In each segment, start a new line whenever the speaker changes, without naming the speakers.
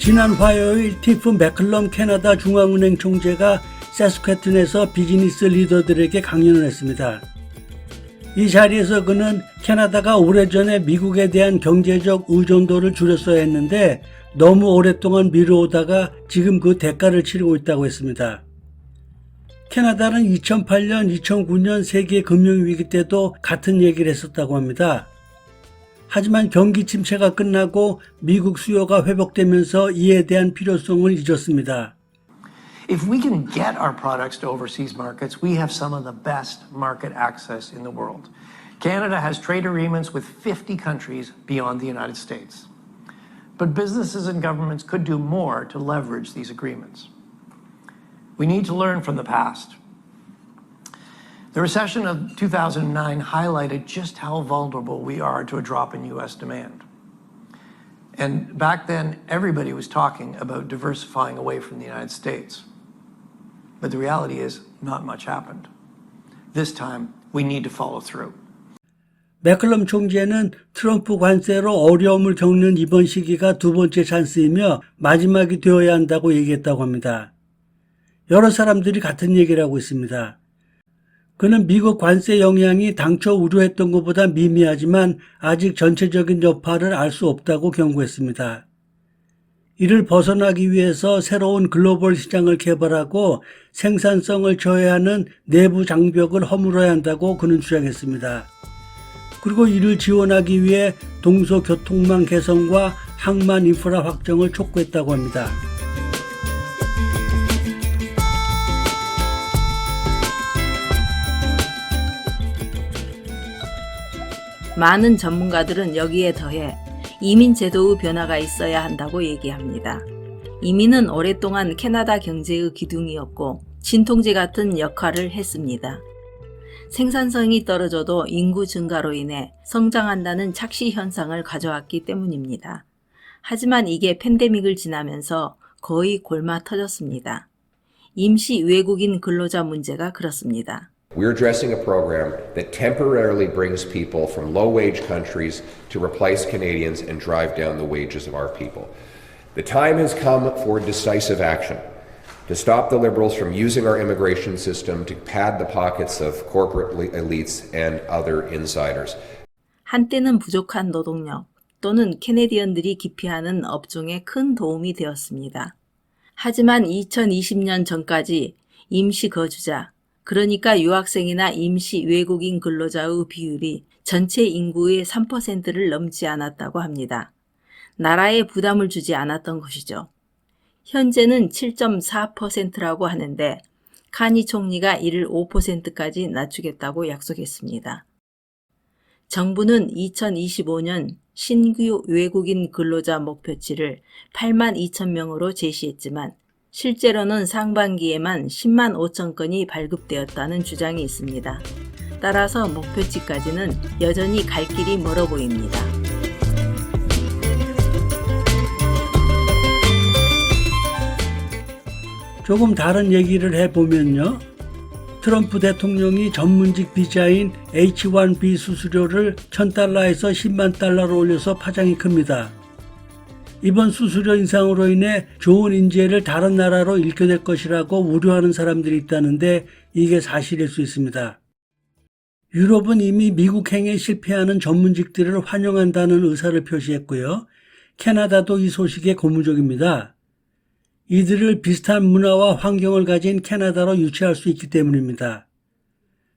지난 화요일 티프 맥클럼 캐나다 중앙은행 총재가 세스퀘튼에서 비즈니스 리더들에게 강연을 했습니다. 이 자리에서 그는 캐나다가 오래전에 미국에 대한 경제적 의존도를 줄였어야 했는데 너무 오랫동안 미뤄오다가 지금 그 대가를 치르고 있다고 했습니다. 캐나다는 2008년, 2009년 세계 금융위기 때도 같은 얘기를 했었다고 합니다. 하지만 경기 침체가 끝나고 미국 수요가 회복되면서 이에 대한 필요성을 잊었습니다.
If we can get our products to overseas markets, we have some of the best market access in the world. Canada has trade agreements with 50 countries beyond the United States. But businesses and governments could do more to leverage these agreements. We need to learn from the past. The recession of 2009 highlighted just how vulnerable we are to a drop in U.S. demand. And back then, everybody was talking about diversifying away from the United States. But the reality is, not much happened. This time, we need to follow through.
맥클럼 총재는 트럼프 관세로 어려움을 겪는 이번 시기가 두 번째 찬스이며 마지막이 되어야 한다고 얘기했다고 합니다. 여러 사람들이 같은 얘기를 하고 있습니다. 그는 미국 관세 영향이 당초 우려했던 것보다 미미하지만 아직 전체적인 여파를 알 수 없다고 경고했습니다. 이를 벗어나기 위해서 새로운 글로벌 시장을 개발하고 생산성을 저해하는 내부 장벽을 허물어야 한다고 그는 주장했습니다. 그리고 이를 지원하기 위해 동서교통망 개선과 항만 인프라 확정을 촉구했다고 합니다.
많은 전문가들은 여기에 더해 이민 제도의 변화가 있어야 한다고 얘기합니다. 이민은 오랫동안 캐나다 경제의 기둥이었고 진통제 같은 역할을 했습니다. 생산성이 떨어져도 인구 증가로 인해 성장한다는 착시 현상을 가져왔기 때문입니다. 하지만 이게 팬데믹을 지나면서 거의 골마 터졌습니다. 임시 외국인 근로자 문제가 그렇습니다.
We're addressing a program that temporarily brings people from low-wage countries to replace Canadians and drive down the wages of our people. The time has come for decisive action to stop the Liberals from using our immigration system to pad the pockets of corporate elites and other insiders.
한때는 부족한 노동력 또는 캐네디언들이 기피하는 업종에 큰 도움이 되었습니다. 하지만 2020년 전까지 임시 거주자, 그러니까 유학생이나 임시 외국인 근로자의 비율이 전체 인구의 3%를 넘지 않았다고 합니다. 나라에 부담을 주지 않았던 것이죠. 현재는 7.4%라고 하는데 카니 총리가 이를 5%까지 낮추겠다고 약속했습니다. 정부는 2025년 신규 외국인 근로자 목표치를 8만 2천 명으로 제시했지만 실제로는 상반기에만 10만 5천 건이 발급되었다는 주장이 있습니다. 따라서 목표치까지는 여전히 갈 길이 멀어 보입니다.
조금 다른 얘기를 해보면요. 트럼프 대통령이 전문직 비자인 H-1B 수수료를 $1,000에서 $10만 달러로 올려서 파장이 큽니다. 이번 수수료 인상으로 인해 좋은 인재를 다른 나라로 일교될 것이라고 우려하는 사람들이 있다는데 이게 사실일 수 있습니다. 유럽은 이미 미국행에 실패하는 전문직들을 환영한다는 의사를 표시했고요. 캐나다도 이 소식에 고무적입니다. 이들을 비슷한 문화와 환경을 가진 캐나다로 유치할 수 있기 때문입니다.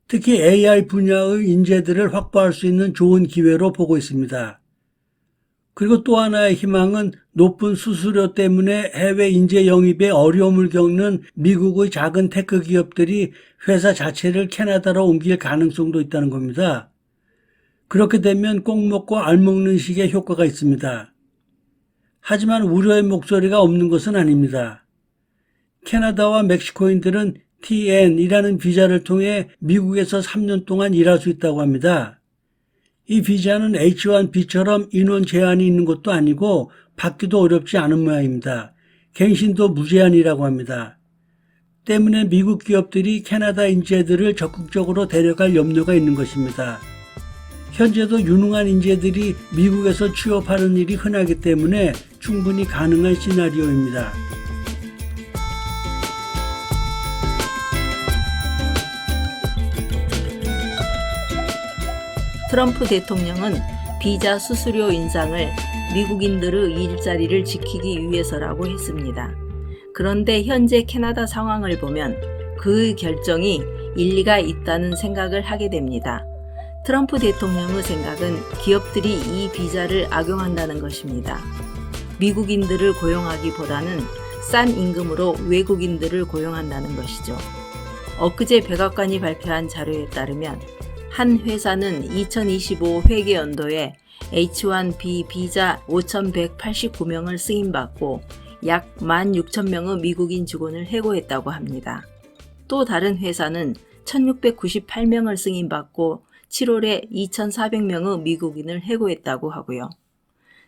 특히 AI 분야의 인재들을 확보할 수 있는 좋은 기회로 보고 있습니다. 그리고 또 하나의 희망은 높은 수수료 때문에 해외 인재 영입에 어려움을 겪는 미국의 작은 테크 기업들이 회사 자체를 캐나다로 옮길 가능성도 있다는 겁니다. 그렇게 되면 꼭 먹고 알 먹는 식의 효과가 있습니다. 하지만 우려의 목소리가 없는 것은 아닙니다. 캐나다와 멕시코인들은 TN이라는 비자를 통해 미국에서 3년 동안 일할 수 있다고 합니다. 이 비자는 H-1B처럼 인원 제한이 있는 것도 아니고 받기도 어렵지 않은 모양입니다. 갱신도 무제한이라고 합니다. 때문에 미국 기업들이 캐나다 인재들을 적극적으로 데려갈 염려가 있는 것입니다. 현재도 유능한 인재들이 미국에서 취업하는 일이 흔하기 때문에 충분히 가능한 시나리오입니다.
트럼프 대통령은 비자 수수료 인상을 미국인들의 일자리를 지키기 위해서라고 했습니다. 그런데 현재 캐나다 상황을 보면 그 결정이 일리가 있다는 생각을 하게 됩니다. 트럼프 대통령의 생각은 기업들이 이 비자를 악용한다는 것입니다. 미국인들을 고용하기보다는 싼 임금으로 외국인들을 고용한다는 것이죠. 엊그제 백악관이 발표한 자료에 따르면 한 회사는 2025 회계연도에 H1B 비자 5,189명을 승인받고 약 16,000명의 미국인 직원을 해고했다고 합니다. 또 다른 회사는 1,698명을 승인받고 7월에 2,400명의 미국인을 해고했다고 하고요.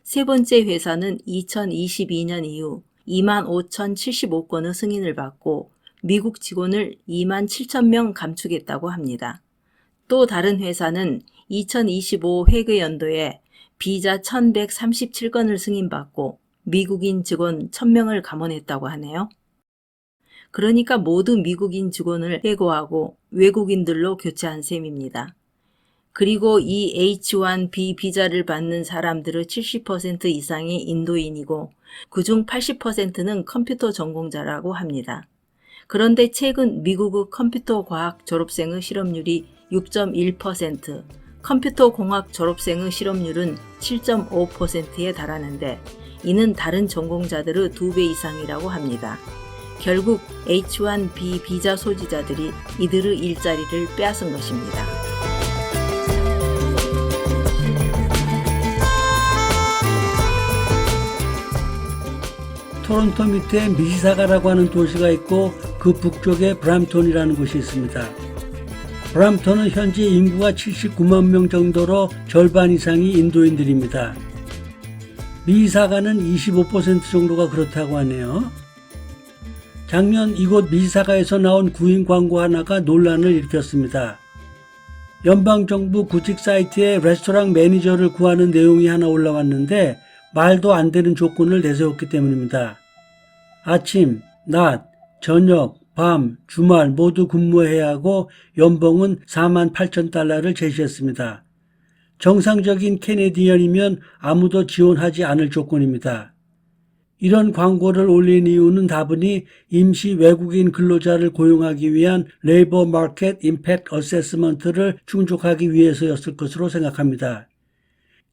세 번째 회사는 2022년 이후 25,075건의 승인을 받고 미국 직원을 27,000명 감축했다고 합니다. 또 다른 회사는 2025 회계연도에 비자 1,137건을 승인받고 미국인 직원 1,000명을 감원했다고 하네요. 그러니까 모두 미국인 직원을 해고하고 외국인들로 교체한 셈입니다. 그리고 이 H1B 비자를 받는 사람들의 70% 이상이 인도인이고 그중 80%는 컴퓨터 전공자라고 합니다. 그런데 최근 미국의 컴퓨터 과학 졸업생의 실업률이 6.1%, 컴퓨터 공학 졸업생의 실업률은 7.5%에 달하는데 이는 다른 전공자들의 2배 이상이라고 합니다. 결국 H1B 비자 소지자들이 이들의 일자리를 빼앗은 것입니다.
토론토 밑에 미시사가라고 하는 도시가 있고 그 북쪽에 브람톤이라는 곳이 있습니다. 브람톤은 현재 인구가 79만 명 정도로 절반 이상이 인도인들입니다. 미시사가는 25% 정도가 그렇다고 하네요. 작년 이곳 미시사가에서 나온 구인 광고 하나가 논란을 일으켰습니다. 연방정부 구직 사이트에 레스토랑 매니저를 구하는 내용이 하나 올라왔는데 말도 안 되는 조건을 내세웠기 때문입니다. 아침, 낮, 저녁, 밤, 주말 모두 근무해야 하고 연봉은 48,000달러를 제시했습니다. 정상적인 캐네디언이면 아무도 지원하지 않을 조건입니다. 이런 광고를 올린 이유는 다분히 임시 외국인 근로자를 고용하기 위한 레이버 마켓 임팩트 어세스먼트를 충족하기 위해서였을 것으로 생각합니다.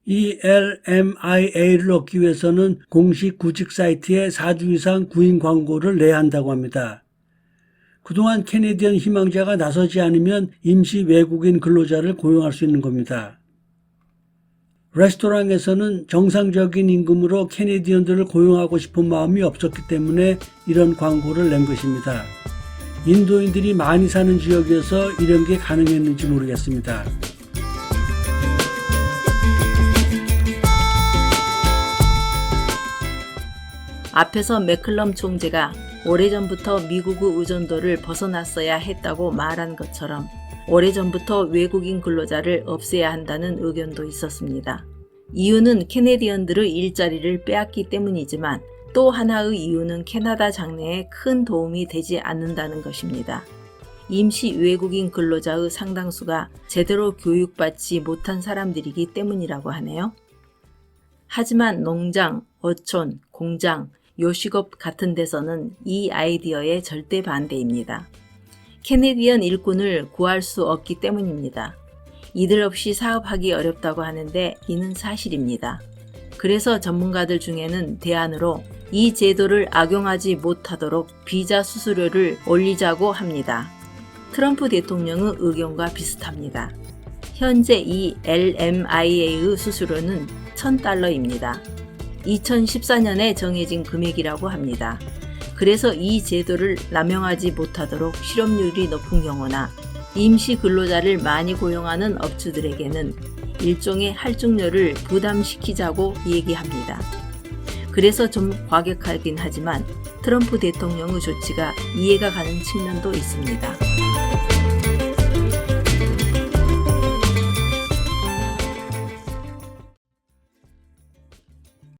이 LMIA를 얻기 위해서는 공식 구직 사이트에 4주 이상 구인 광고를 내야 한다고 합니다. 그동안 캐네디언 희망자가 나서지 않으면 임시 외국인 근로자를 고용할 수 있는 겁니다. 레스토랑에서는 정상적인 임금으로 캐네디언들을 고용하고 싶은 마음이 없었기 때문에 이런 광고를 낸 것입니다. 인도인들이 많이 사는 지역에서 이런 게 가능했는지 모르겠습니다.
앞에서 맥클럼 총재가 오래전부터 미국의 의존도를 벗어났어야 했다고 말한 것처럼 오래전부터 외국인 근로자를 없애야 한다는 의견도 있었습니다. 이유는 캐네디언들의 일자리를 빼앗기 때문이지만 또 하나의 이유는 캐나다 장래에 큰 도움이 되지 않는다는 것입니다. 임시 외국인 근로자의 상당수가 제대로 교육받지 못한 사람들이기 때문이라고 하네요. 하지만 농장, 어촌, 공장, 요식업 같은 데서는 이 아이디어에 절대 반대입니다. 캐네디언 일꾼을 구할 수 없기 때문입니다. 이들 없이 사업하기 어렵다고 하는데 이는 사실입니다. 그래서 전문가들 중에는 대안으로 이 제도를 악용하지 못하도록 비자 수수료를 올리자고 합니다. 트럼프 대통령의 의견과 비슷합니다. 현재 이 LMIA의 수수료는 $1,000입니다. 2014년에 정해진 금액이라고 합니다. 그래서 이 제도를 남용하지 못하도록 실업률이 높은 경우나 임시 근로자를 많이 고용하는 업주들에게는 일종의 할증료를 부담시키자고 얘기합니다. 그래서 좀 과격하긴 하지만 트럼프 대통령의 조치가 이해가 가는 측면도 있습니다.